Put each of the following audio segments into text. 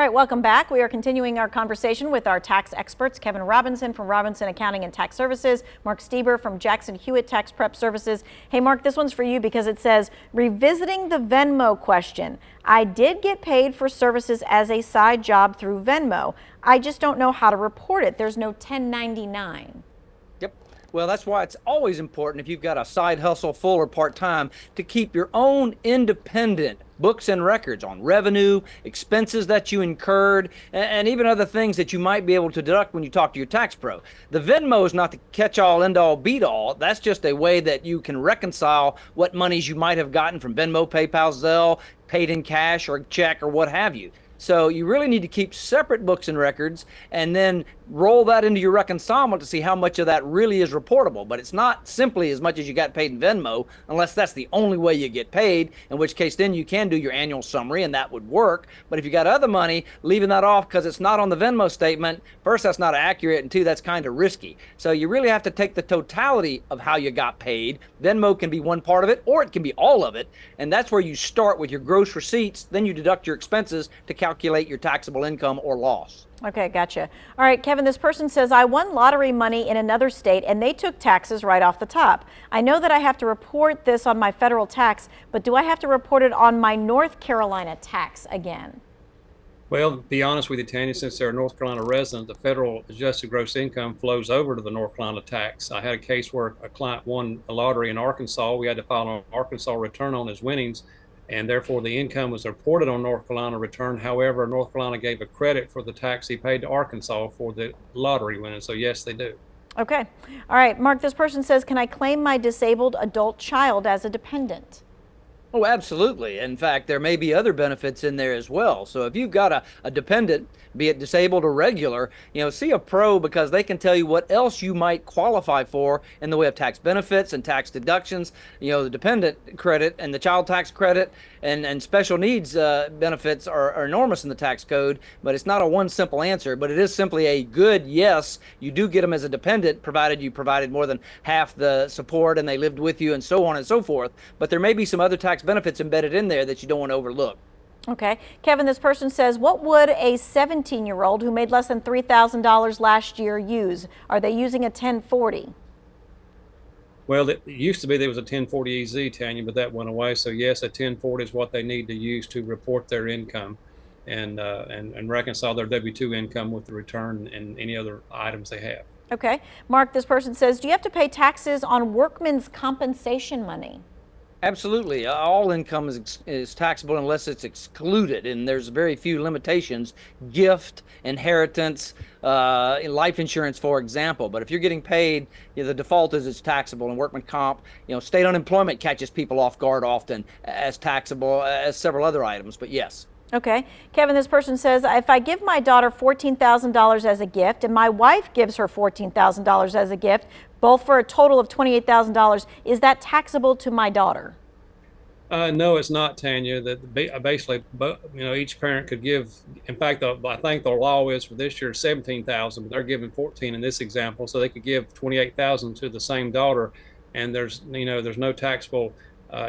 All right, welcome back. We are continuing our conversation with our tax experts, Kevin Robinson from Robinson Accounting and Tax Services, Mark Stieber from Jackson Hewitt Tax Prep Services. Hey, Mark, this one's for you because it says, revisiting the Venmo question. I did get paid for services as a side job through Venmo. I just don't know how to report it. There's no 1099. Yep. Well, that's why it's always important if you've got a side hustle, full or part-time, to keep your own independent books and records on revenue, expenses that you incurred, and even other things that you might be able to deduct when you talk to your tax pro. The Venmo is not the catch-all, end-all, beat-all. That's just a way that you can reconcile what monies you might have gotten from Venmo, PayPal, Zelle, paid in cash or check or what have you. So you really need to keep separate books and records and then roll that into your reconciliation to see how much of that really is reportable. But it's not simply as much as you got paid in Venmo, unless that's the only way you get paid, in which case then you can do your annual summary and that would work. But if you got other money, leaving that off because it's not on the Venmo statement, first, that's not accurate, and two, that's kind of risky. So you really have to take the totality of how you got paid. Venmo can be one part of it, or it can be all of it. And that's where you start with your gross receipts, then you deduct your expenses to calculate your taxable income or loss. Okay, gotcha. All right, Kevin, this person says, I won lottery money in another state and they took taxes right off the top. I know that I have to report this on my federal tax, but do I have to report it on my North Carolina tax again? Well, to be honest with you, Tanya, since they're a North Carolina resident, the federal adjusted gross income flows over to the North Carolina tax. I had a case where a client won a lottery in Arkansas. We had to file an Arkansas return on his winnings, and therefore the income was reported on North Carolina return. However, North Carolina gave a credit for the tax he paid to Arkansas for the lottery winning. So yes, they do. Okay. All right, Mark, this person says, can I claim my disabled adult child as a dependent? Oh, absolutely. In fact, there may be other benefits in there as well. So if you've got a dependent, be it disabled or regular, see a pro because they can tell you what else you might qualify for in the way of tax benefits and tax deductions. The dependent credit and the child tax credit and special needs benefits are enormous in the tax code, but it's not a one simple answer, but it is simply a good yes. You do get them as a dependent, provided you provided more than half the support and they lived with you and so on and so forth. But there may be some other tax benefits embedded in there that you don't want to overlook. Okay. Kevin, this person says, what would a 17-year-old who made less than $3,000 last year use? Are they using a 1040? Well, it used to be there was a 1040 EZ, Tanya, but that went away. So yes, a 1040 is what they need to use to report their income and reconcile their W-2 income with the return and any other items they have. Okay. Mark, this person says, do you have to pay taxes on workman's compensation money? Absolutely. All income is taxable unless it's excluded, and there's very few limitations. Gift, inheritance, life insurance, for example. But if you're getting paid, the default is it's taxable. And workman comp, state unemployment catches people off guard often as taxable as several other items. But yes. Okay. Kevin, this person says, if I give my daughter $14,000 as a gift and my wife gives her $14,000 as a gift, both for a total of $28,000, is that taxable to my daughter? No, it's not, Tanya. That basically, each parent could give. In fact, I think the law is for this year $17,000, but they're giving $14,000 in this example, so they could give $28,000 to the same daughter, and there's no taxable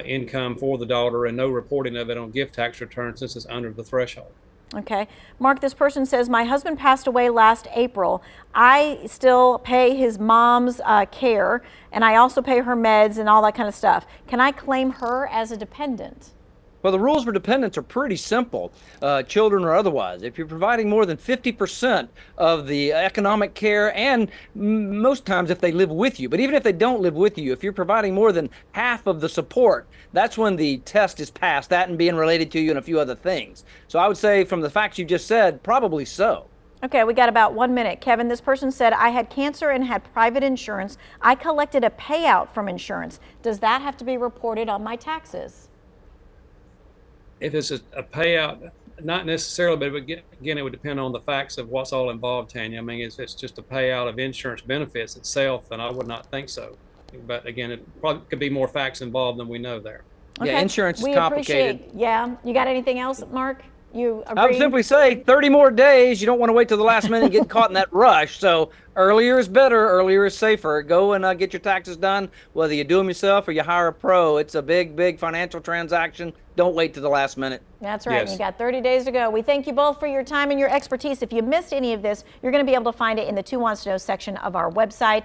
income for the daughter and no reporting of it on gift tax returns since it's under the threshold. Okay. Mark, this person says, my husband passed away last April. I still pay his mom's care, and I also pay her meds and all that kind of stuff. Can I claim her as a dependent? Well, the rules for dependents are pretty simple, children or otherwise. If you're providing more than 50% of the economic care, and most times if they live with you, but even if they don't live with you, if you're providing more than half of the support, that's when the test is passed, that and being related to you and a few other things. So I would say from the facts you just said, probably so. Okay, we got about 1 minute. Kevin, this person said, I had cancer and had private insurance. I collected a payout from insurance. Does that have to be reported on my taxes? If it's a payout, not necessarily, but again, it would depend on the facts of what's all involved, Tanya. I mean, if it's just a payout of insurance benefits itself, then I would not think so. But again, it probably could be more facts involved than we know there. Okay. Yeah, insurance is complicated. Yeah. You got anything else, Mark? You I would agree? simply say 30 more days. You don't want to wait till the last minute and get caught in that rush. So earlier is better. Earlier is safer. Go and get your taxes done, whether you do them yourself or you hire a pro. It's a big, big financial transaction. Don't wait to the last minute. That's right. Yes. And you got 30 days to go. We thank you both for your time and your expertise. If you missed any of this, you're going to be able to find it in the Two Wants to Know section of our website.